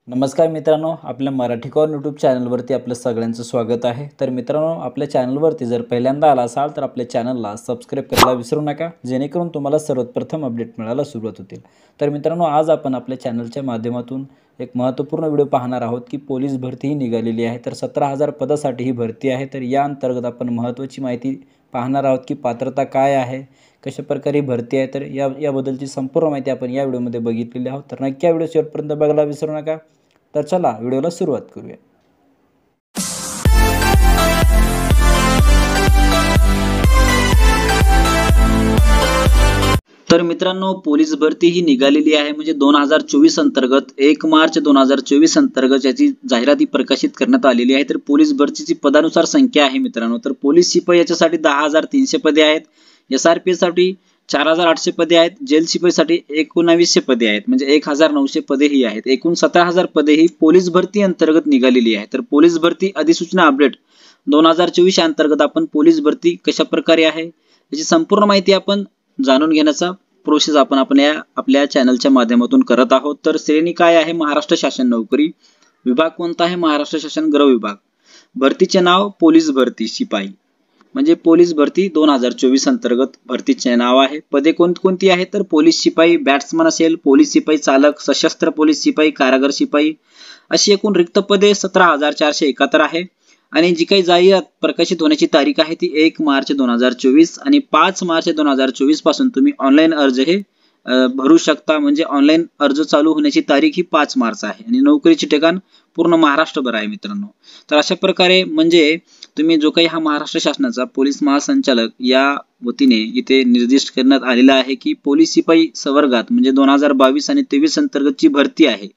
नमस्कार मित्रांनो, आपल्या मराठी कॉर्न यूट्यूब चॅनलवरती आपलं सगळ्यांचं स्वागत आहे। तर मित्रांनो, आपल्या चॅनलवरती जर पहिल्यांदा आला असाल तर आपल्या चॅनलला सबस्क्राइब करायला विसरू नका, जेणेकरून तुम्हाला सर्वप्रथम अपडेट मिळायला सुरुवात होतील। तर मित्रांनो, आज आपण आपल्या चॅनलच्या माध्यमातून एक महत्त्वपूर्ण व्हिडिओ पाहणार आहोत की पोलीस भरती ही निघालेली आहे। तर 17,000 पदासाठी ही भरती आहे। तर या अंतर्गत आपण महत्त्वाची माहिती पाहणार आहोत की पात्रता काय आहे, कशा प्रकारे भरती आहे। तर याबद्दलची संपूर्ण माहिती आपण या व्हिडिओमध्ये बघितलेली आहोत। तर नक्की व्हिडिओ शेवटपर्यंत बघायला विसरू नका। तर चला व्हिडिओला सुरुवात करूया। तर मित्रांनो, पोलीस भरती ही निघालेली आहे म्हणजे 2024 अंतर्गत 1 मार्च 2024 अंतर्गत याची जाहिरात प्रकाशित करण्यात आलेली आहे। तर पोलीस भरतीची पदानुसार संख्या आहे मित्रांनो, तर पोलीस शिपाई याच्यासाठी 10,300 पदे आहेत, SRP साठी 4,800 पदे आहेत, जेल शिपाईसाठी 1900 पदे आहेत म्हणजे 1,900 पदे ही आहेत। एकूण 17,000 पदे ही पोलीस भरती अंतर्गत निघालेली आहे। तर पोलीस भरती अधिसूचना अपडेट 2024 अंतर्गत आपण पोलीस भरती कशा प्रकारे आहे याची संपूर्ण माहिती आपण जाणून घेण्याचा प्रोसेस आपण आपल्या चॅनलच्या माध्यमातून करत आहोत। तर श्रेणी काय आहे? महाराष्ट्र शासन नोकरी। विभाग कोणता आहे? महाराष्ट्र शासन गृह विभाग। भरतीचे नाव पोलीस भरती शिपाई म्हणजे पोलीस भरती 2024 अंतर्गत भरतीचे नाव आहे। पदे कोणती आहेत? तर पोलीस शिपाई, बॅट्समन असेल, पोलीस शिपाई चालक, सशस्त्र पोलीस शिपाई, कारागर शिपाई अशी एकूण रिक्त पदे 17,471 आहे। आणि जी काही जाहिरात प्रकाशित होण्याची तारीख आहे ती 1 मार्च 2024 आणि 5 मार्च 2024 पासून तुम्ही ऑनलाईन अर्ज हे भरू शकता म्हणजे ऑनलाईन अर्ज चालू होण्याची तारीख ही 5 मार्च आहे आणि नोकरीचे ठिकाण पूर्ण महाराष्ट्रभर आहे मित्रांनो। तर अशा प्रकारे म्हणजे तुम्ही जो काही हा महाराष्ट्र शासनाचा पोलीस महासंचालक या वतीने इथे निर्दिष्ट करण्यात आलेला आहे की पोलीस शिपाई संवर्गात म्हणजे 2022 आणि 23 अंतर्गतची भरती आहे।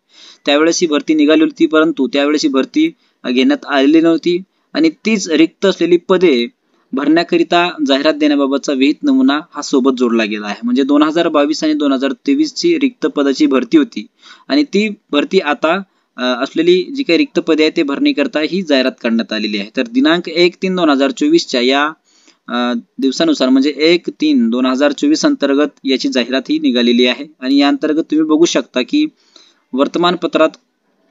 त्यावेळेस ही भरती निघाली होती, परंतु त्यावेळेस ही भरती घेण्यात आलेली नव्हती आणि तीच रिक्त असलेली पदे भरण्याकरिता जाहिरात देण्याबाबतचा विहित नमुना हा सोबत जोडला गेला आहे। म्हणजे 2022 आणि 2023 ची रिक्त पदाची भरती होती आणि ती भरती आता असलेली जी काही रिक्त पदे आहे ते भरण्याकरिता ही जाहिरात काढण्यात आलेली आहे। तर दिनांक 1/3/2024 च्या या दिवसानुसार म्हणजे 1/3/2024 अंतर्गत याची जाहिरात ही निघालेली आहे आणि या अंतर्गत तुम्ही बघू शकता की वर्तमानपत्रात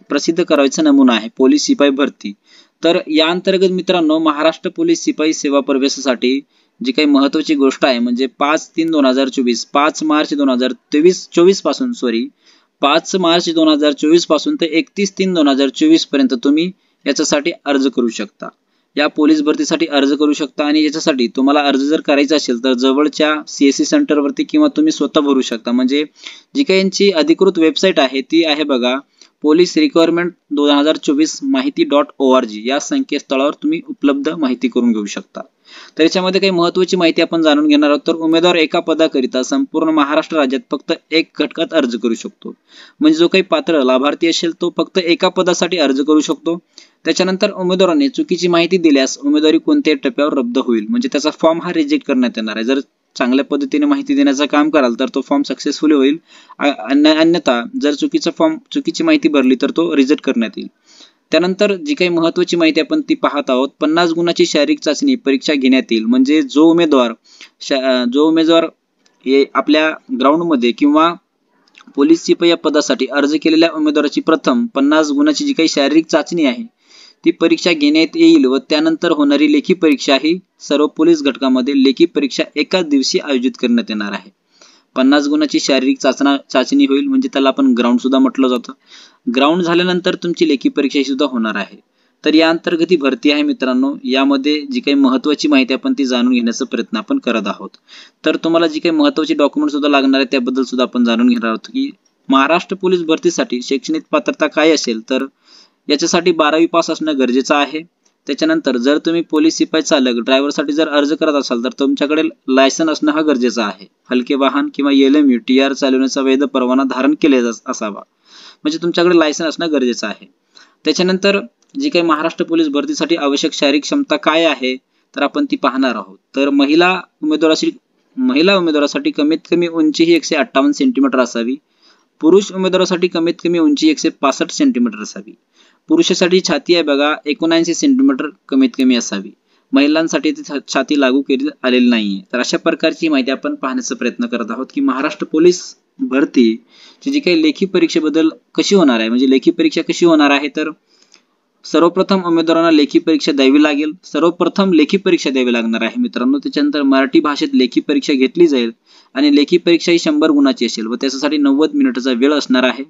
प्रसिद्ध करायचा नमुना आहे पोलीस शिपाई भरती। तर या अंतर्गत मित्रांनो, महाराष्ट्र पोलीस शिपाई सेवा प्रवेशासाठी जी काही महत्त्वाची गोष्ट आहे म्हणजे 5/3/2024 5 मार्च 2024 पासून 5 मार्च 2024 पासून ते 31/3/2024 पर्यंत तुम्ही याच्यासाठी अर्ज करू शकता, या पोलीस भरतीसाठी अर्ज करू शकता। आणि याच्यासाठी तुम्हाला अर्ज जर करायचा असेल तर जवळच्या CSC सेंटर वरती किंवा तुम्ही स्वतः भरू शकता। म्हणजे जी काही यांची अधिकृत वेबसाईट आहे ती आहे बघा, पोलीस रिक्वायरमेंट 2024 माहिती.org या संकेतस्थळावर तुम्ही उपलब्ध माहिती करून घेऊ शकता। तर याच्यामध्ये काही महत्त्वाची माहिती आपण जाणून घेणार आहोत। तर उमेदवार एका पदाकरिता संपूर्ण महाराष्ट्र राज्यात फक्त एक घटकात अर्ज करू शकतो, म्हणजे जो काही पात्र लाभार्थी असेल तो फक्त एका पदासाठी अर्ज करू शकतो। त्याच्यानंतर उमेदवाराने चुकीची माहिती दिल्यास उमेदवारी कोणत्याही टप्प्यावर रद्द होईल, म्हणजे त्याचा फॉर्म हा रिजेक्ट करण्यात येणार आहे। जर चांगल्या पद्धतीने माहिती देण्याचं काम कराल तर तो फॉर्म सक्सेसफुली होईल, अन्यथा जर चुकीची माहिती भरली तर तो रिजेक्ट करण्यात येईल। त्यानंतर जी काही महत्त्वाची माहिती आपण ती पाहत आहोत, 50 गुणाची शारीरिक चाचणी परीक्षा घेण्यात येईल। म्हणजे जो उमेदवार आपल्या ग्राउंडमध्ये किंवा पोलीस शिपाई या पदासाठी अर्ज केलेल्या उमेदवाराची प्रथम 50 गुणाची जी काही शारीरिक चाचणी आहे ती परीक्षा घेण्यात येईल व त्यानंतर होणारी लेखी परीक्षा ही सर्व पोलीस घटकामध्ये लेखी परीक्षा एकाच दिवशी आयोजित करण्यात येणार आहे। 50 गुणाची शारीरिक चाचणी होईल म्हणजे त्याला आपण ग्राउंड सुद्धा म्हटलं जातं। ग्राउंड झाल्यानंतर तुमची लेखी परीक्षा सुद्धा होणार आहे। तर या अंतर्गत ही भरती आहे मित्रांनो, यामध्ये जी काही महत्त्वाची माहिती आपण ती जाणून घेण्याचा प्रयत्न आपण करत आहोत। तर तुम्हाला जी काही महत्त्वाची डॉक्युमेंट सुद्धा लागणार आहे त्याबद्दल सुद्धा आपण जाणून घेणार आहोत की महाराष्ट्र पोलीस भरतीसाठी शैक्षणिक पात्रता काय असेल, तर याच्यासाठी 12वी पास असणं गरजेचं आहे। त्याच्यानंतर जर तुम्ही पोलीस शिपाई चालक ड्रायव्हरसाठी जर अर्ज करत असाल तर तुमच्याकडे लायसन असणं हा गरजेचं आहे। हलके वाहन किंवा LMU TR चालवण्याचा वैध परवाना धारण केलेला असावा, म्हणजे तुमच्याकडे लायसन असणं गरजेचं आहे। त्याच्यानंतर जी काही महाराष्ट्र पोलीस भरतीसाठी आवश्यक शारीरिक क्षमता काय आहे तर आपण ती पाहणार आहोत। तर महिला उमेदवारासाठी कमीत कमी उंची ही 158 सेंटीमीटर असावी। पुरुष उमेदवारासाठी कमीत कमी उंची 165 सेंटीमीटर असावी। पुरुषासाठी छाती आहे बघा 79 सेंटीमीटर कमीत कमी असावी। महिलांसाठी छाती लागू केली आलेली नाहीये। तर अशा प्रकारची माहिती आपण पाहण्याचा प्रयत्न करत आहोत की महाराष्ट्र पोलीस भरतीची जी काही लेखी परीक्षेबद्दल कशी होणार आहे, म्हणजे लेखी परीक्षा कशी होणार आहे, तर सर्वप्रथम उमेदवारांना लेखी परीक्षा द्यावी लागेल. सर्वप्रथम लेखी परीक्षा द्यावी लागणार आहे मित्रांनो. त्याच्यानंतर मराठी भाषेत लेखी परीक्षा घेतली जाईल आणि लेखी परीक्षा ही 100 गुणाची असेल व त्याच्यासाठी 90 मिनिटाचा वेळ असणार आहे.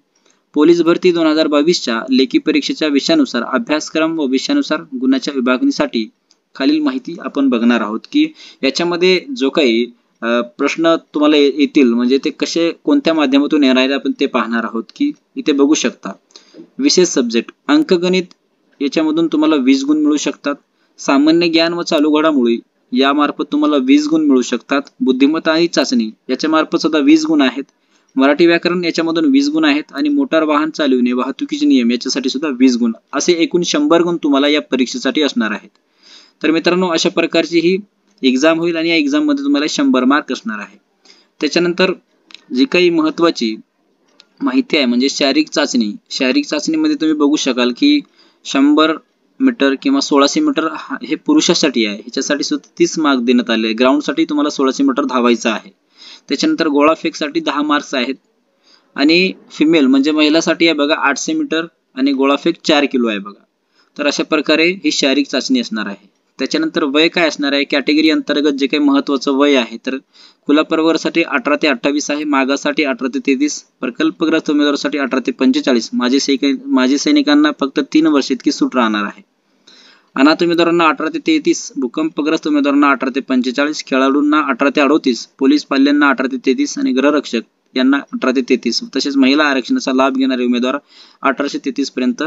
पोलीस भरती 2022च्या लेखी परीक्षेच्या विषयानुसार अभ्यासक्रम व विषयानुसार गुणाच्या विभागणीसाठी खालील माहिती आपण बघणार आहोत की याच्यामध्ये जो काही प्रश्न तुम्हाला येतील म्हणजे ते कसे कोणत्या माध्यमातून येणार आहेत आपण ते पाहणार आहोत की इथे बघू शकता. विशेष सब्जेक्ट अंकगणित याच्यामधून तुम्हाला 20 गुण मिळू शकतात. सामान्य ज्ञान व चालू घडामोडी यामार्फत तुम्हाला 20 गुण मिळू शकतात. बुद्धिमत्ता आणि चाचणी याच्या मार्फत सुद्धा 20 गुण आहेत. मराठी व्याकरण याच्यामधून 20 गुण आहेत आणि मोटार वाहन चालविणे वाहतुकीचे नियम याच्यासाठी सुद्धा 20 गुण असे एकूण 100 गुण तुम्हाला या परीक्षेसाठी असणार आहेत. तर मित्रांनो अशा प्रकारची ही एक्झाम होईल आणि या एक्झाम मध्ये तुम्हाला 100 मार्क असणार आहे. त्याच्यानंतर जी काही महत्त्वाची माहिती आहे म्हणजे शारीरिक चाचणीमध्ये तुम्ही बघू शकाल की 100 मीटर किंवा 1600 मीटर हे पुरुषासाठी आहे. ह्याच्यासाठी सुद्धा 30 मार्क देण्यात आले. ग्राउंडसाठी तुम्हाला 1600 मीटर धावायचं आहे. त्याच्यानंतर गोळाफेकसाठी 10 मार्क्स आहेत आणि फिमेल म्हणजे महिलासाठी आहे बघा 800 मीटर आणि गोळाफेक 4 किलो आहे बघा. तर अशा प्रकारे ही शारीरिक चाचणी असणार आहे. त्याच्यानंतर वय काय असणार आहे, कॅटेगरी अंतर्गत जे काही महत्त्वाचं वय आहे तर खुला प्रवर्गासाठी 18 ते 28 आहे, मागासाठी 18 ते 33, प्रकल्पग्रस्त उमेदवारासाठी 18 ते 45, माजी सैनिकांना फक्त 3 वर्ष इतकी सूट राहणार आहे. अनाथ उमेदवारांना 18 ते 33, भूकंपग्रस्त उमेदवारांना 18 ते 45, खेळाडूंना 18 ते 38, पोलीस पाल्यांना 18 ते 33 आणि गृहरक्षक यांना 18 ते 33. तसेच महिला आरक्षणाचा लाभ घेणारे उमेदवार 1833 पर्यंत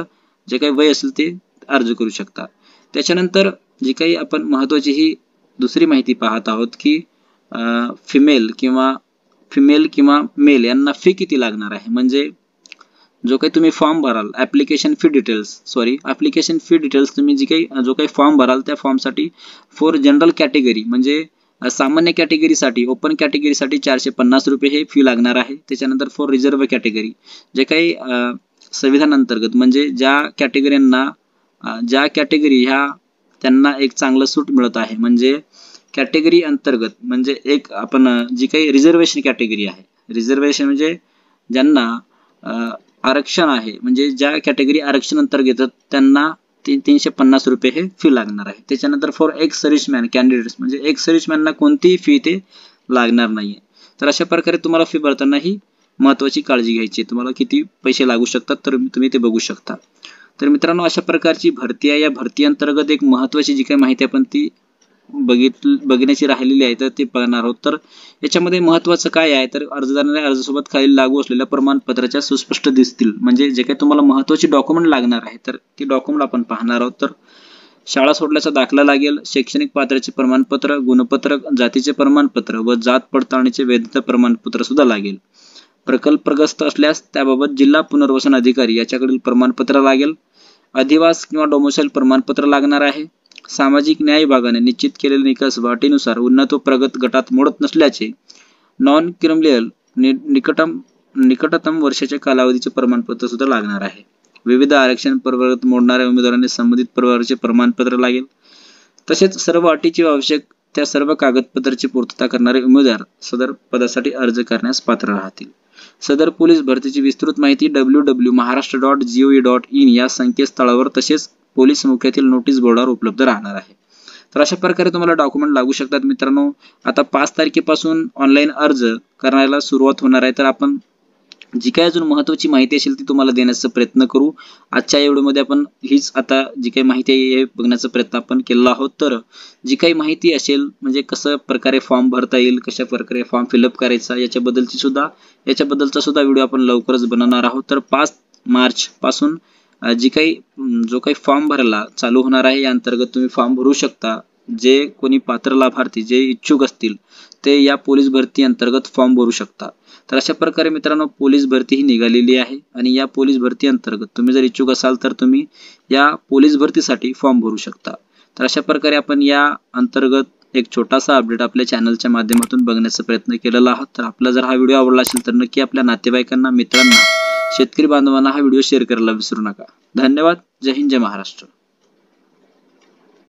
जे काही वय असेल ते अर्ज करू शकतात. त्याच्यानंतर जी काही आपण महत्त्वाची ही दुसरी माहिती पाहत आहोत की फिमेल किंवा मेल यांना फी किती लागणार आहे. म्हणजे जो काही तुम्ही फॉर्म भराल ऍप्लिकेशन फी डिटेल्स तुम्ही जो काही फॉर्म भराल त्या फॉर्मसाठी फॉर जनरल कॅटेगरी म्हणजे सामान्य कॅटेगरीसाठी ओपन कॅटेगरीसाठी 450 रुपये हे फी लागणार आहे. त्याच्यानंतर फॉर रिझर्व्ह कॅटेगरी जे काही संविधान अंतर्गत म्हणजे ज्या कॅटेगरी ह्या त्यांना एक चांगलं सूट मिळत आहे म्हणजे कॅटेगरी अंतर्गत म्हणजे एक आपण जी काही रिझर्वेशन कॅटेगरी आहे, रिझर्वेशन म्हणजे ज्यांना आरक्षण आहे म्हणजे ज्या कॅटेगरी आरक्षण अंतर्गत त्यांना 350 रुपये हे फी लागणार आहे. त्याच्यानंतर फॉर एक्स सर्व्हिसमॅन कॅन्डिडेट्स म्हणजे एक्स सर्व्हिसमॅनना कोणतीही फी ते लागणार नाहीये. तर अशा प्रकारे तुम्हाला फी भरताना ही महत्त्वाची काळजी घ्यायची, तुम्हाला किती पैसे लागू शकतात तर तुम्ही ते बघू शकता. तर मित्रांनो अशा प्रकारची भरती आहे. या भरती अंतर्गत एक महत्त्वाची जी काही माहिती आपण ती बघण्याची राहिलेली आहे तर ते पाहणार आहोत. तर याच्यामध्ये महत्त्वाचं काय आहे तर अर्जदाराने अर्जासोबत खाली लागू असलेल्या प्रमाणपत्राच्या सुस्पष्ट दिसतील म्हणजे जे काही तुम्हाला महत्त्वाचे डॉक्युमेंट लागणार आहे तर ते डॉक्युमेंट आपण पाहणार आहोत. तर शाळा सोडल्याचा दाखला लागेल, शैक्षणिक पात्रतेचे प्रमाणपत्र, गुणपत्रक, जातीचे प्रमाणपत्र व जात पडताळणीचे वैधता प्रमाणपत्र सुद्धा लागेल. प्रकल्पग्रस्त असल्यास त्याबाबत जिल्हा पुनर्वसन अधिकारी याच्याकडील प्रमाणपत्र लागेल. अधिवास किंवा डोमिसाईल प्रमाणपत्र लागणार आहे. सामाजिक न्याय विभागाने निश्चित केलेल्या निकष व अटीनुसार उन्नत व प्रगत गटात मोडत नसल्याचे नॉन क्रिमिनल निकटतम वर्षाच्या कालावधीचे प्रमाणपत्र सुद्धा लागणार आहे. विविध आरक्षण प्रवर्गात मोडणाऱ्या उमेदवारांनी संबंधित प्रवर्गाचे प्रमाणपत्र लागेल. तसेच सर्व अटीची आवश्यक त्या सर्व कागदपत्राची पूर्तता करणारे उमेदवार सदर पदासाठी अर्ज करण्यास पात्र राहतील. सदर पोलीस भरतीची विस्तृत माहिती www.maharashtra.gov.in या संकेतस्थळावर तसेच पोलीस मुख्यालयातील नोटीस बोर्डावर उपलब्ध राहणार आहे. तर अशा प्रकारे तुम्हाला डॉक्युमेंट लागू शकतात मित्रांनो. आता 5 तारखेपासून ऑनलाईन अर्ज करायला सुरुवात होणार आहे. तर आपण जी काही अजून महत्त्वाची माहिती असेल ती तुम्हाला देण्याचा प्रयत्न करू. आजच्या व्हिडिओमध्ये आपण हीच आता जी काही माहिती आहे हे बघण्याचा प्रयत्न आपण केला आहोत. तर जी काही माहिती असेल म्हणजे कसं प्रकारे फॉर्म भरता येईल, कशा प्रकारे फॉर्म फिलअप करायचा याच्याबद्दलचा सुद्धा व्हिडिओ आपण लवकरच बनवणार आहोत. तर 5 मार्च पासून जो काही फॉर्म भरायला चालू होणार आहे या अंतर्गत तुम्ही फॉर्म भरू शकता. जे कोणी पात्र लाभार्थी जे इच्छुक असतील ते या पोलीस भरती अंतर्गत फॉर्म भरू शकता. तर अशा प्रकारे मित्रांनो पोलीस भरती ही निघालेली आहे आणि या पोलीस भरती अंतर्गत तुम्ही जर इच्छुक असाल तर तुम्ही या पोलीस भरतीसाठी फॉर्म भरू शकता. तर अशा प्रकारे आपण या अंतर्गत एक छोटासा अपडेट आपल्या चॅनलच्या माध्यमातून बघण्याचा प्रयत्न केलेला आहोत. तर आपला जर हा व्हिडिओ आवडला असेल तर नक्की आपल्या नातेवाईकांना, मित्रांना, शेतकरी बांधवांना हा व्हिडिओ शेअर करायला विसरू नका. धन्यवाद. जय हिंद, जय महाराष्ट्र.